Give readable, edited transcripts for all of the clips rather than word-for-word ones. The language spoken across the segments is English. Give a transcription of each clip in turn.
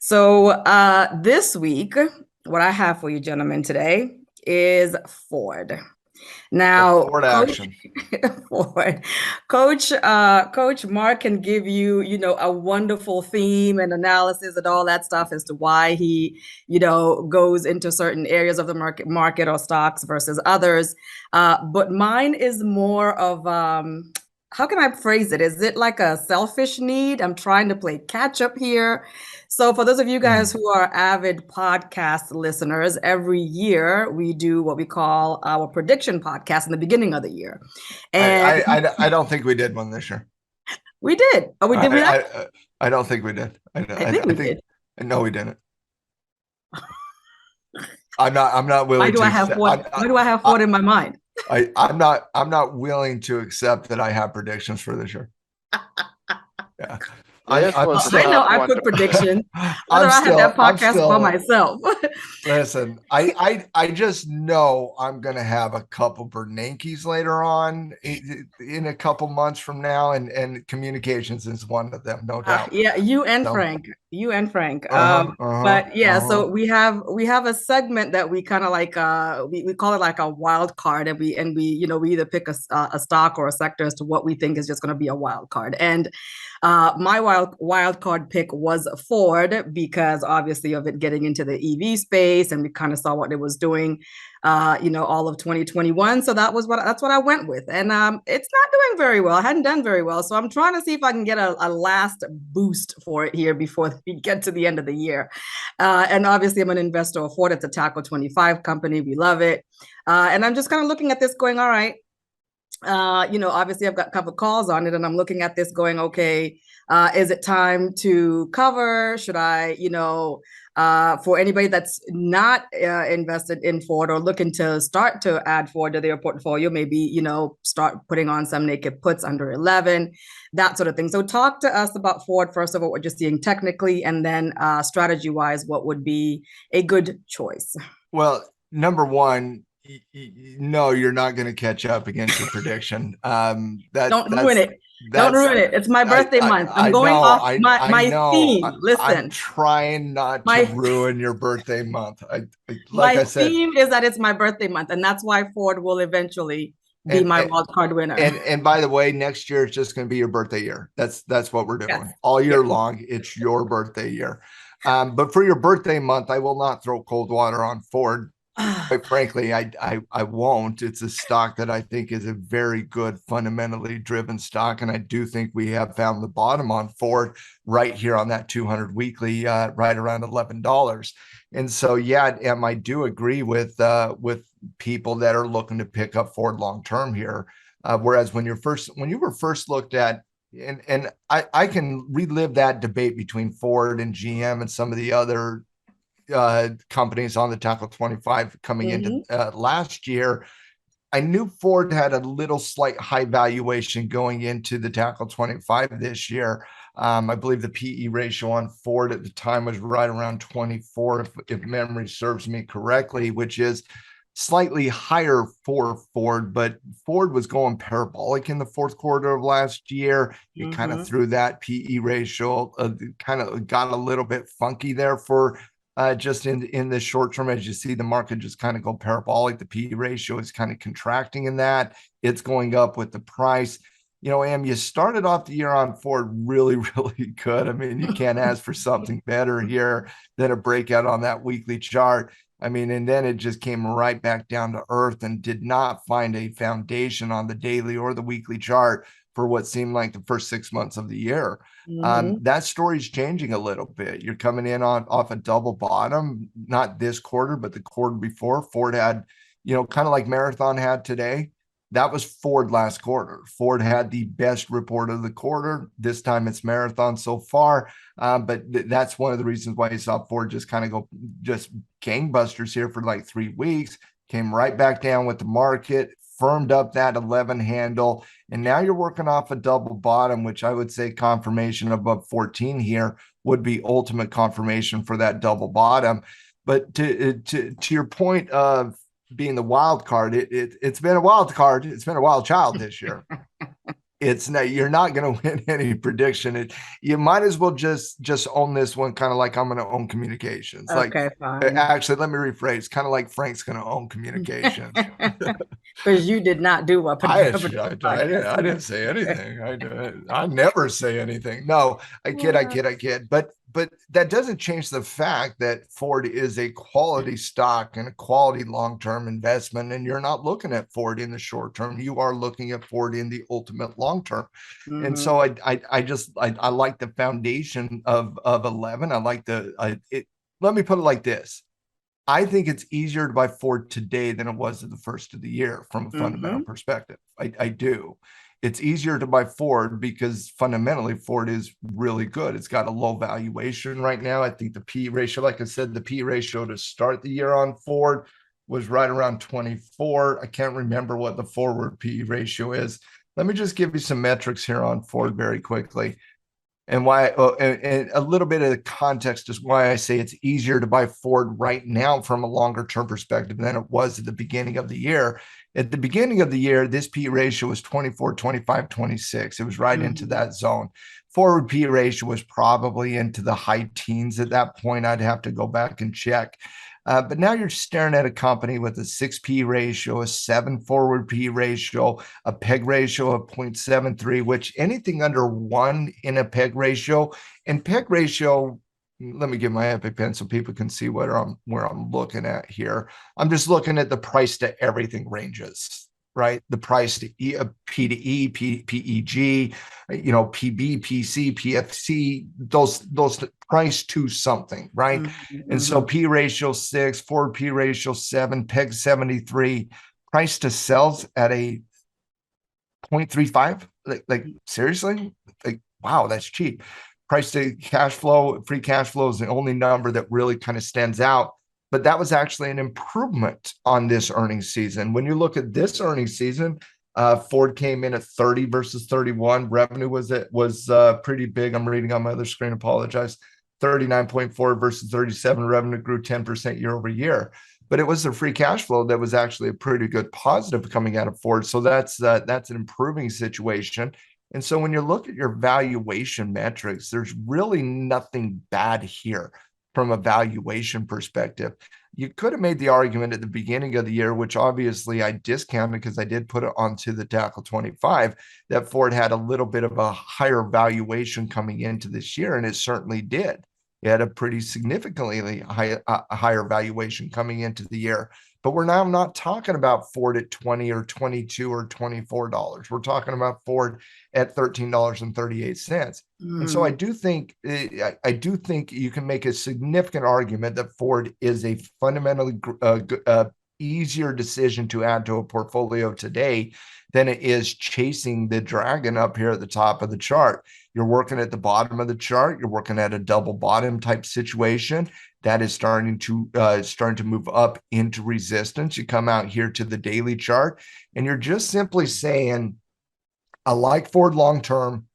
So this week, what I have for you gentlemen today is Ford. The Now, Ford Coach action. Ford, Coach Mark can give you, a wonderful theme and analysis and all that stuff as to why he, goes into certain areas of the market or stocks versus others. But mine is more of how can I phrase it? Is it like a selfish need? I'm trying to play catch up here. So, for those of you guys Mm. who are avid podcast listeners, every year we do what we call our prediction podcast in the beginning of the year. I, And I, I, I don't think we did one this year. we did. Oh, I, did we not? I, I don't think we did. I think I we think, did. no, we didn't. I'm not Why willing do to I have accept. Ford? Why do I have I, Ford in my mind? I'm not willing to accept that I have predictions for this year. Yeah. I'm, This I'm was Well, I still, know not I put wonderful. predictions, whether I'm I had that still, I'm podcast by still, myself. Listen, I just know I'm gonna have a couple Bernankes later on in a couple months from now, and communications is one of them, no doubt. Yeah, you and So, Frank, you and Frank. uh-huh, uh-huh, But yeah, uh-huh. so we have a segment that we kind of like we call it like a wild card, and we either pick a stock or a sector as to what we think is just going to be a wild card. And my wild card pick was Ford because obviously of it getting into the EV space, and we kind of saw what it was doing, all of 2021. So that's what I went with, and it's not doing very well. I hadn't done very well, so I'm trying to see if I can get a last boost for it here before we get to the end of the year. And obviously, I'm an investor of Ford. It's a Tackle 25 company. We love it, and I'm just kind of looking at this, going, all right. Obviously I've got a couple calls on it and I'm looking at this going, okay, is it time to cover? Should I, for anybody that's not invested in Ford or looking to start to add Ford to their portfolio, maybe, start putting on some naked puts under 11, that sort of thing. So talk to us about Ford, first of all, what you're seeing technically, and then strategy wise, what would be a good choice? Well, number one, no, you're not going to catch up against your prediction. That Don't ruin that's it. Don't that's ruin it. It's my I birthday I month. I'm I going know off I my know. theme. I'm Listen, trying not to my ruin your birthday month. Like my I said, theme is that it's my birthday month, and that's why Ford will eventually be and my and wild card winner. and by the way, next year it's just going to be your birthday year. That's what we're Yes. doing all Yes. year long. It's your birthday year. But for your birthday month, I will not throw cold water on Ford. Quite frankly, I won't. It's a stock that I think is a very good, fundamentally driven stock, and I do think we have found the bottom on Ford right here on that 200 weekly, right around $11. And so, yeah, and I do agree with people that are looking to pick up Ford long term here. Whereas when you were first looked at, and I can relive that debate between Ford and GM and some of the other companies on the Tackle 25 coming into Mhm. last year. I knew Ford had a little slight high valuation going into the Tackle 25 this year. I believe the PE ratio on Ford at the time was right around 24, if memory serves me correctly, which is slightly higher for Ford, but Ford was going parabolic in the fourth quarter of last year. It kind of Mhm. threw that PE ratio, kind of got a little bit funky there for just in the short term. As you see the market just kind of go parabolic, the PE ratio is kind of contracting in that. It's going up with the price. You started off the year on Ford really, really good. I mean, you can't ask for something better here than a breakout on that weekly chart. I mean, and then it just came right back down to earth and did not find a foundation on the daily or the weekly chart for what seemed like the first 6 months of the year. Mhm. That story's changing a little bit. You're coming in on off a double bottom, not this quarter, but the quarter before. Ford had, kind of like Marathon had today. That was Ford last quarter. Ford had the best report of the quarter. This time it's Marathon so far. But that's one of the reasons why you saw Ford just kind of go just gangbusters here for like 3 weeks, came right back down with the market, firmed up that 11 handle. And now you're working off a double bottom, which I would say confirmation above 14 here would be ultimate confirmation for that double bottom. But to your point of being the wild card, it's been a wild card. It's been a wild child this year. it's not, you're not going to win any prediction. You might as well just own this one, kind of like I'm going to own communications. Like, Okay, fine. actually, let me rephrase, kind of like Frank's going to own communications. Because you did not do what I, Pacific I Podcast. didn't say anything. I never say anything. No, I kid. But that doesn't change the fact that Ford is a quality stock and a quality long-term investment. And you're not looking at Ford in the short term. You are looking at Ford in the ultimate long term. And Mhm. so I like the foundation of 11. I like let me put it like this. I think it's easier to buy Ford today than it was at the first of the year from a fundamental Mhm. perspective. I do. It's easier to buy Ford because fundamentally Ford is really good. It's got a low valuation right now. I think the P ratio, like I said, the P ratio to start the year on Ford was right around 24. I can't remember what the forward P ratio is. Let me just give you some metrics here on Ford very quickly and why and a little bit of the context is why I say it's easier to buy Ford right now from a longer term perspective than it was at the beginning of the year. At the beginning of the year, this P ratio was 24, 25, 26. It was right into Mhm. that zone. Forward P ratio was probably into the high teens at that point. I'd have to go back and check. But now you're staring at a company with a 6P ratio, a 7 forward P ratio, a PEG ratio of 0.73, which anything under 1 in a PEG ratio, and PEG ratio, let me get my EpiPen so people can see where I'm looking at here. I'm just looking at the price to everything ranges, right? The price to P to E, PEG, PB, PC, PFC, those price to something, right? Mhm. And so Mhm. P ratio 6, forward P ratio 7, PEG 73, price to sales at a 0.35. Like seriously? Like, wow, that's cheap. Price to cash flow, free cash flow is the only number that really kind of stands out. But that was actually an improvement on this earnings season. When you look at this earnings season, Ford came in at 30 versus 31. Revenue was pretty big. I'm reading on my other screen. Apologize. 39.4 versus 37. Revenue grew 10% year over year, but it was the free cash flow that was actually a pretty good positive coming out of Ford. So that's an improving situation. And so when you look at your valuation metrics, there's really nothing bad here from a valuation perspective. You could have made the argument at the beginning of the year, which obviously I discounted because I did put it onto the Tackle 25, that Ford had a little bit of a higher valuation coming into this year, and it certainly did. It had a pretty significantly higher valuation coming into the year. But we're now not talking about Ford at 20 or 22 or $24. We're talking about Ford at $13.38. And so Mhm. I do think you can make a significant argument that Ford is a fundamentally easier decision to add to a portfolio today than it is chasing the dragon up here at the top of the chart. You're working at the bottom of the chart. You're working at a double bottom type situation that is starting to move up into resistance. You come out here to the daily chart, and you're just simply saying, I like Ford long term.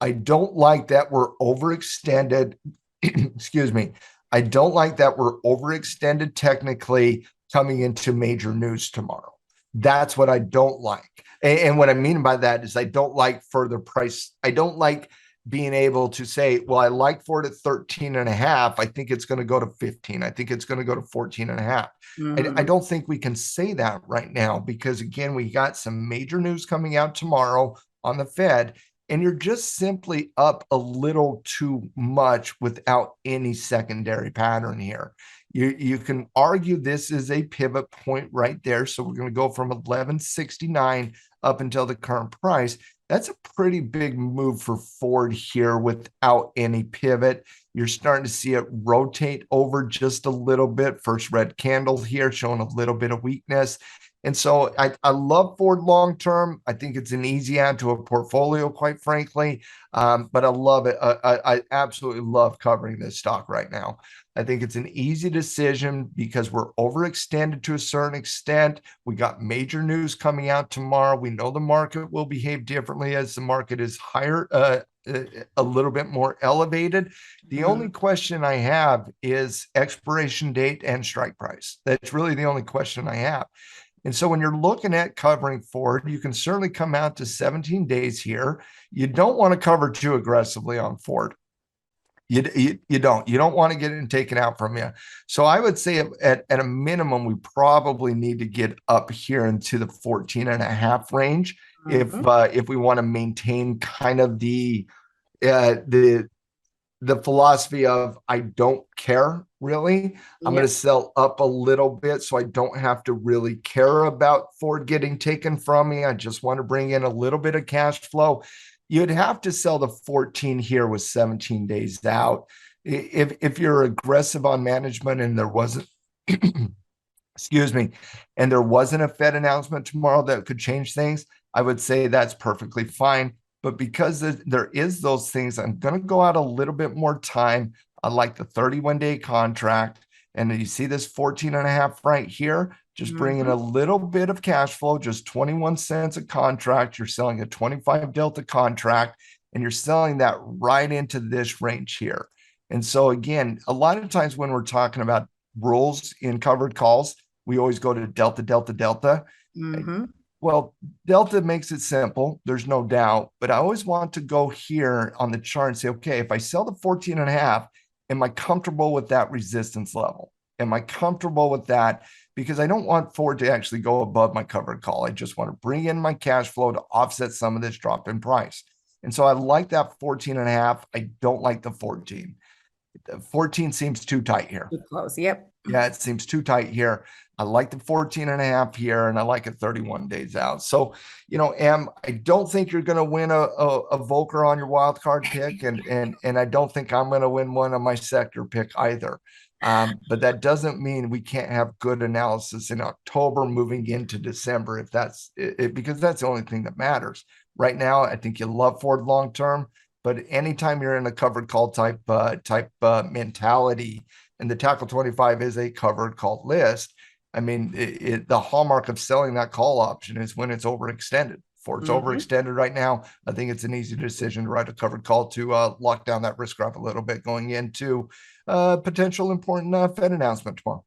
I don't like that we're overextended. Excuse me. I don't like that we're overextended technically coming into major news tomorrow. That's what I don't like. And what I mean by that is I don't like further price. I don't like being able to say, well, I like Ford at 13 and a half. I think it's going to go to 15. I think it's going to go to 14 and a half. I Mhm. don't think we can say that right now because, again, we got some major news coming out tomorrow on the Fed, and you're just simply up a little too much without any secondary pattern here. You can argue this is a pivot point right there. So we're going to go from 1169 up until the current price. That's a pretty big move for Ford here without any pivot. You're starting to see it rotate over just a little bit. First red candle here showing a little bit of weakness. And so I love Ford long term. I think it's an easy add to a portfolio, quite frankly. But I love it. I absolutely love covering this stock right now. I think it's an easy decision because we're overextended to a certain extent. We got major news coming out tomorrow. We know the market will behave differently as the market is higher, a little bit more elevated. The only Mhm. question I have is expiration date and strike price. That's really the only question I have. And so when you're looking at covering Ford, you can certainly come out to 17 days here. You don't want to cover too aggressively on Ford. You don't want to get it taken out from you. So I would say at a minimum, we probably need to get up here into the 14 and a half range if we want to maintain kind of the philosophy of I don't care really. I'm going to sell up a little bit so I don't have to really care about Ford getting taken from me. I just want to bring in a little bit of cash flow. You'd have to sell the 14 here with 17 days out. If you're aggressive on management and there wasn't, excuse me, and there wasn't a Fed announcement tomorrow that could change things, I would say that's perfectly fine. But because there is those things, I'm going to go out a little bit more time. I like the 31-day contract. And you see this 14 and a half right here, just bringing a little bit of cash flow, just 21 cents a contract. You're selling a 25 delta contract, and you're selling that right into this range here. And so again, a lot of times when we're talking about rules in covered calls, we always go to delta, delta, delta. Well, delta makes it simple. There's no doubt, but I always want to go here on the chart and say, okay, if I sell the 14 and a half, am I comfortable with that resistance level? Am I comfortable with that? Because I don't want Ford to actually go above my covered call. I just want to bring in my cash flow to offset some of this drop in price. And so I like that 14 and a half. I don't like the 14. The 14 seems too tight here. Too close. Yep. Yeah, it seems too tight here. I like the 14 and a half here, and I like it 31 days out. So, Em, I don't think you're going to win a Volcker on your wild card pick, and I don't think I'm going to win one on my sector pick either. But that doesn't mean we can't have good analysis in October moving into December if that's it, because that's the only thing that matters. Right now, I think you love Ford long term, but anytime you're in a covered call type mentality, and the Tackle 25 is a covered call list, I mean, the hallmark of selling that call option is when it's overextended. For it's overextended right now, I think it's an easy decision to write a covered call to lock down that risk graph a little bit going into potential important Fed announcement tomorrow.